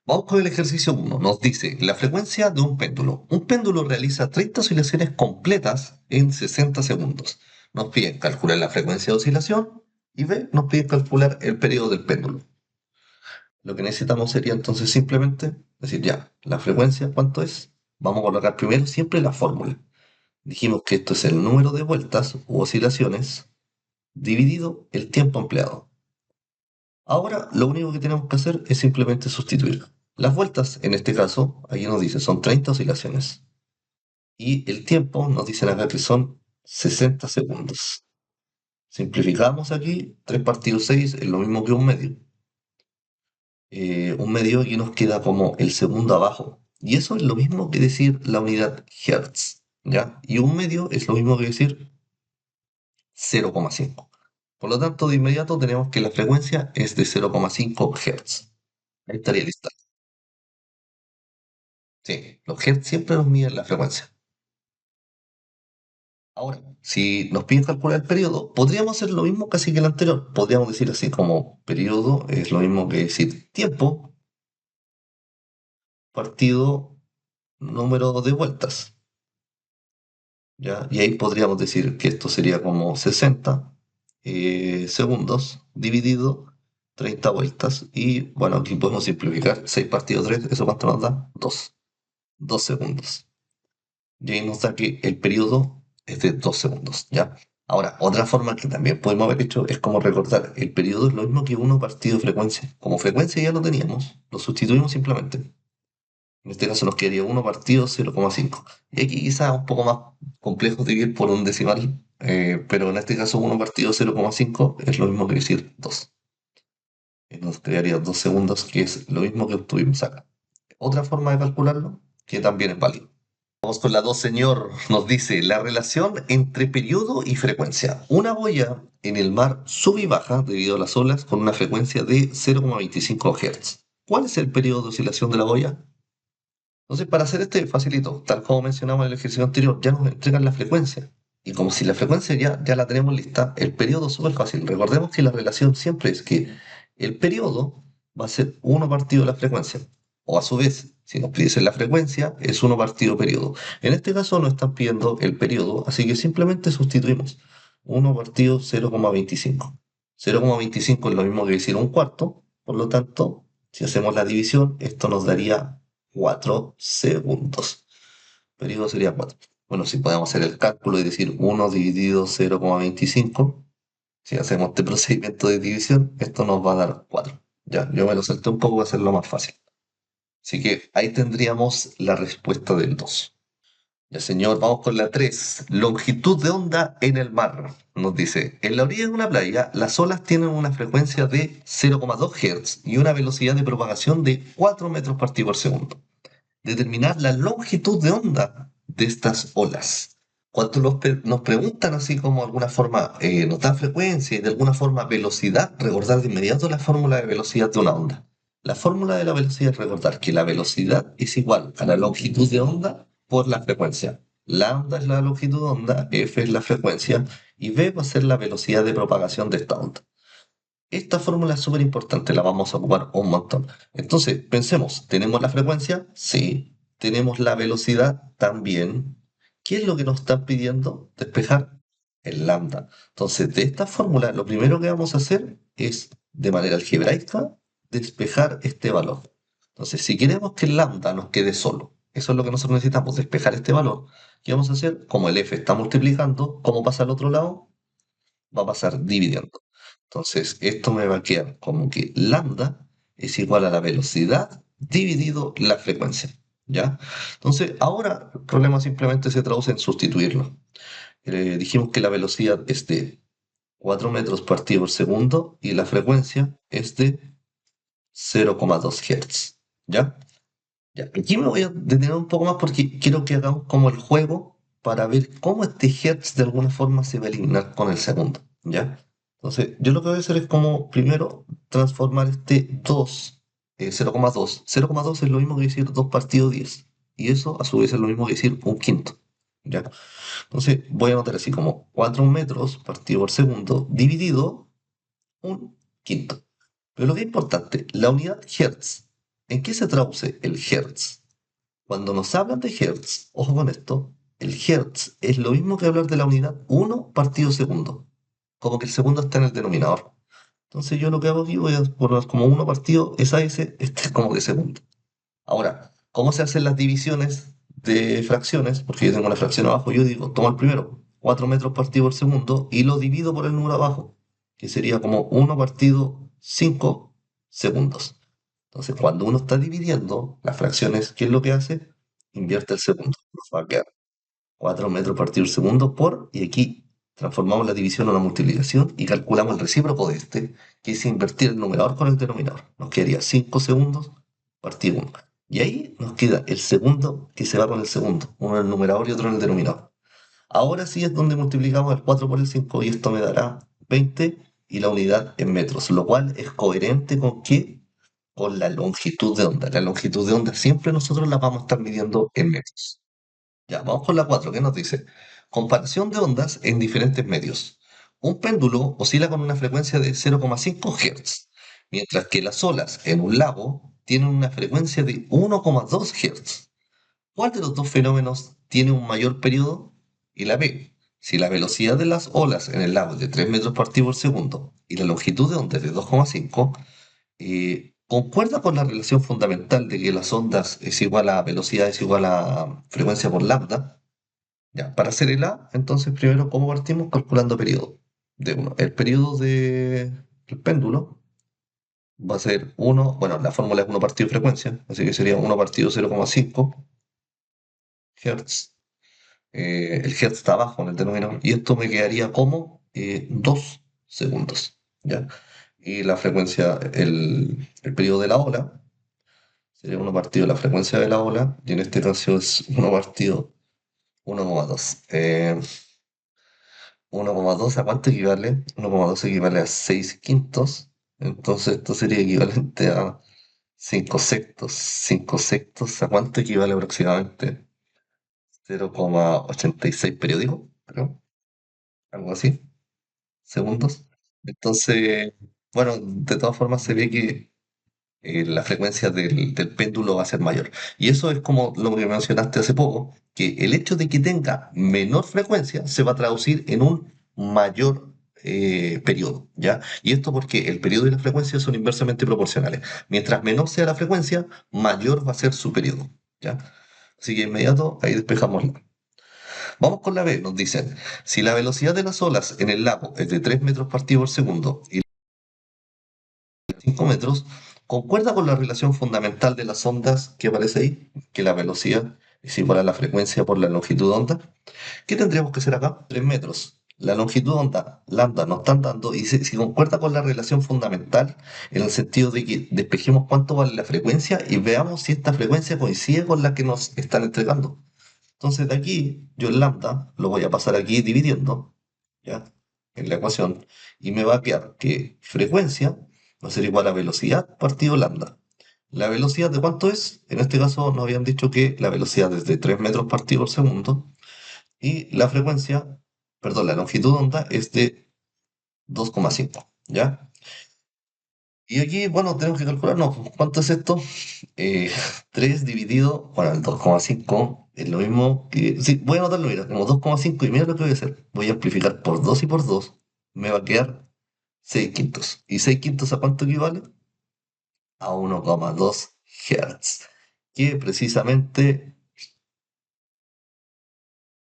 Vamos con el ejercicio 1. Nos dice la frecuencia de un péndulo. Un péndulo realiza 30 oscilaciones completas en 60 segundos. Nos piden calcular la frecuencia de oscilación y B, nos piden calcular el periodo del péndulo. Lo que necesitamos sería entonces simplemente decir ya, la frecuencia, ¿cuánto es? Vamos a colocar primero siempre la fórmula. Dijimos que esto es el número de vueltas u oscilaciones dividido el tiempo empleado. Ahora lo único que tenemos que hacer es simplemente sustituir. Las vueltas, en este caso, aquí nos dice son 30 oscilaciones. Y el tiempo nos dicen acá que son 60 segundos. Simplificamos aquí, 3 partido 6 es lo mismo que un medio. Un medio aquí nos queda como el segundo abajo. Y eso es lo mismo que decir la unidad Hertz, ¿ya? Y un medio es lo mismo que decir 0,5. Por lo tanto, de inmediato tenemos que la frecuencia es de 0,5 Hz. Ahí estaría lista. Sí, los Hz siempre nos miden la frecuencia. Ahora, si nos piden calcular el periodo, podríamos hacer lo mismo casi que el anterior. Podríamos decir así como periodo es lo mismo que decir tiempo partido número de vueltas, ¿ya? Y ahí podríamos decir que esto sería como 60 segundos dividido 30 vueltas. Y bueno, aquí podemos simplificar 6 partido 3, ¿eso cuánto nos da? 2 segundos. Y ahí nos da que el periodo es de 2 segundos, ¿ya? Ahora, otra forma que también podemos haber hecho es como recordar, el periodo es lo mismo que uno partido frecuencia. Como frecuencia ya lo teníamos, lo sustituimos simplemente. En este caso nos quedaría 1 partido 0,5. Y aquí quizás un poco más complejo dividir por un decimal, pero en este caso 1 partido 0,5 es lo mismo que decir 2. Nos quedaría 2 segundos, que es lo mismo que obtuvimos acá. Otra forma de calcularlo, que también es válida. Vamos con la 2, señor. Nos dice la relación entre periodo y frecuencia. Una boya en el mar sube y baja debido a las olas con una frecuencia de 0,25 Hz. ¿Cuál es el periodo de oscilación de la boya? Entonces, para hacer este facilito, tal como mencionamos en el ejercicio anterior, ya nos entregan la frecuencia. Y como si la frecuencia ya la tenemos lista, el periodo es súper fácil. Recordemos que la relación siempre es que el periodo va a ser 1 partido la frecuencia. O a su vez, si nos pidiesen la frecuencia, es 1 partido periodo. En este caso nos están pidiendo el periodo, así que simplemente sustituimos 1 partido 0,25. 0,25 es lo mismo que decir un cuarto, por lo tanto, si hacemos la división, esto nos daría 4 segundos. Periodo sería 4. Bueno, si podemos hacer el cálculo y decir 1 dividido 0,25, si hacemos este procedimiento de división, esto nos va a dar 4. Ya, yo me lo salté un poco para hacerlo más fácil. Así que ahí tendríamos la respuesta del 2. Ya, señor, vamos con la 3. Longitud de onda en el mar. Nos dice, en la orilla de una playa, las olas tienen una frecuencia de 0,2 Hz y una velocidad de propagación de 4 metros por segundo. Determinar la longitud de onda de estas olas. Cuando nos preguntan así como alguna forma, nos dan frecuencia y de alguna forma velocidad, recordar de inmediato la fórmula de velocidad de una onda. La fórmula de la velocidad es recordar que la velocidad es igual a la longitud de onda por la frecuencia. Lambda es la longitud de onda, f es la frecuencia y v va a ser la velocidad de propagación de esta onda. Esta fórmula es súper importante, la vamos a ocupar un montón. Entonces, pensemos, ¿tenemos la frecuencia? Sí. ¿Tenemos la velocidad? También. ¿Qué es lo que nos están pidiendo? Despejar el lambda. Entonces, de esta fórmula, lo primero que vamos a hacer es, de manera algebraica, despejar este valor. Entonces, si queremos que el lambda nos quede solo, eso es lo que nosotros necesitamos, despejar este valor. ¿Qué vamos a hacer? Como el f está multiplicando, ¿cómo pasa al otro lado? Va a pasar dividiendo. Entonces, esto me va a quedar como que lambda es igual a la velocidad dividido la frecuencia, ¿ya? Entonces, ahora el problema simplemente se traduce en sustituirlo. Dijimos que la velocidad es de 4 metros partido por segundo y la frecuencia es de 0,2 Hz, ¿ya? Ya, aquí me voy a detener un poco más porque quiero que hagamos como el juego para ver cómo este hertz de alguna forma se va a eliminar con el segundo, ¿ya? Entonces, yo lo que voy a hacer es como primero transformar este 2, 0,2. 0,2 es lo mismo que decir 2 partido 10. Y eso a su vez es lo mismo que decir un quinto, ¿ya? Entonces, voy a anotar así como 4 metros partido por segundo dividido un quinto. Pero lo que es importante, la unidad hertz. ¿En qué se traduce el Hertz? Cuando nos hablan de Hertz, ojo con esto, el Hertz es lo mismo que hablar de la unidad 1 partido segundo. Como que el segundo está en el denominador. Entonces yo lo que hago aquí voy a poner como 1 partido esa S, este es como que segundo. Ahora, ¿cómo se hacen las divisiones de fracciones? Porque yo tengo una fracción abajo, yo digo, tomo el primero, 4 metros partido por segundo, y lo divido por el número abajo, que sería como 1 partido 5 segundos. Entonces, cuando uno está dividiendo las fracciones, ¿qué es lo que hace? Invierte el segundo. Nos va a quedar 4 metros partido por segundo por, y aquí transformamos la división en una multiplicación y calculamos el recíproco de este, que es invertir el numerador con el denominador. Nos quedaría 5 segundos partido 1. Y ahí nos queda el segundo que se va con el segundo, uno en el numerador y otro en el denominador. Ahora sí es donde multiplicamos el 4 por el 5 y esto me dará 20 y la unidad en metros, lo cual es coherente con qué, con la longitud de onda. La longitud de onda siempre nosotros la vamos a estar midiendo en metros. Ya, vamos con la 4. ¿Qué nos dice? Comparación de ondas en diferentes medios. Un péndulo oscila con una frecuencia de 0,5 Hz, mientras que las olas en un lago tienen una frecuencia de 1,2 Hz. ¿Cuál de los dos fenómenos tiene un mayor periodo? Y la B. Si la velocidad de las olas en el lago es de 3 metros partido por segundo y la longitud de onda es de 2,5, concuerda con la relación fundamental de que las ondas es igual a velocidad es igual a frecuencia por lambda. Ya, para hacer el A, entonces primero, ¿cómo partimos? Calculando periodo de uno. El periodo del péndulo va a ser uno, bueno, la fórmula es uno partido frecuencia, así que sería uno partido 0,5 Hz. El Hz está abajo en el denominador, y esto me quedaría como 2 segundos, ¿ya? Y la frecuencia, el periodo de la ola, sería uno partido la frecuencia de la ola, y en este caso es uno partido 1,2. 1,2 ¿a cuánto equivale? 1,2 equivale a 6 quintos. Entonces esto sería equivalente a 5 sextos. 5 sextos, ¿a cuánto equivale aproximadamente? 0,86 periódicos, creo. Algo así. Segundos. Entonces, bueno, de todas formas se ve que la frecuencia del péndulo va a ser mayor. Y eso es como lo que mencionaste hace poco, que el hecho de que tenga menor frecuencia se va a traducir en un mayor periodo, ¿ya? Y esto porque el periodo y la frecuencia son inversamente proporcionales. Mientras menor sea la frecuencia, mayor va a ser su periodo, ¿ya? Así que inmediato ahí despejamos. Vamos con la B, nos dicen, si la velocidad de las olas en el lago es de 3 metros partido por segundo y 5 metros, concuerda con la relación fundamental de las ondas que aparece ahí, que la velocidad es igual a la frecuencia por la longitud de onda. ¿Qué tendríamos que hacer acá? 3 metros. La longitud de onda, lambda, nos están dando, y si concuerda con la relación fundamental, en el sentido de que despejemos cuánto vale la frecuencia y veamos si esta frecuencia coincide con la que nos están entregando. Entonces de aquí, yo el lambda lo voy a pasar aquí dividiendo, ¿ya? En la ecuación, y me va a quedar que frecuencia va a ser igual a velocidad partido lambda. ¿La velocidad de cuánto es? En este caso nos habían dicho que la velocidad es de 3 metros partido por segundo, y la frecuencia, perdón, la longitud de onda es de 2,5, ¿ya? Y aquí, bueno, tenemos que calcular, ¿no? ¿Cuánto es esto? Eh, 3 dividido, bueno, el 2,5 es lo mismo que... Sí, voy a anotarlo, mira, como 2,5 y mira lo que voy a hacer. Voy a amplificar por 2 y por 2. Me va a quedar 6 quintos. ¿Y 6 quintos a cuánto equivale? A 1,2 Hz. Que precisamente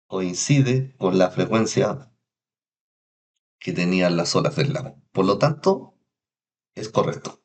coincide con la frecuencia que tenían las olas del lago. Por lo tanto, es correcto.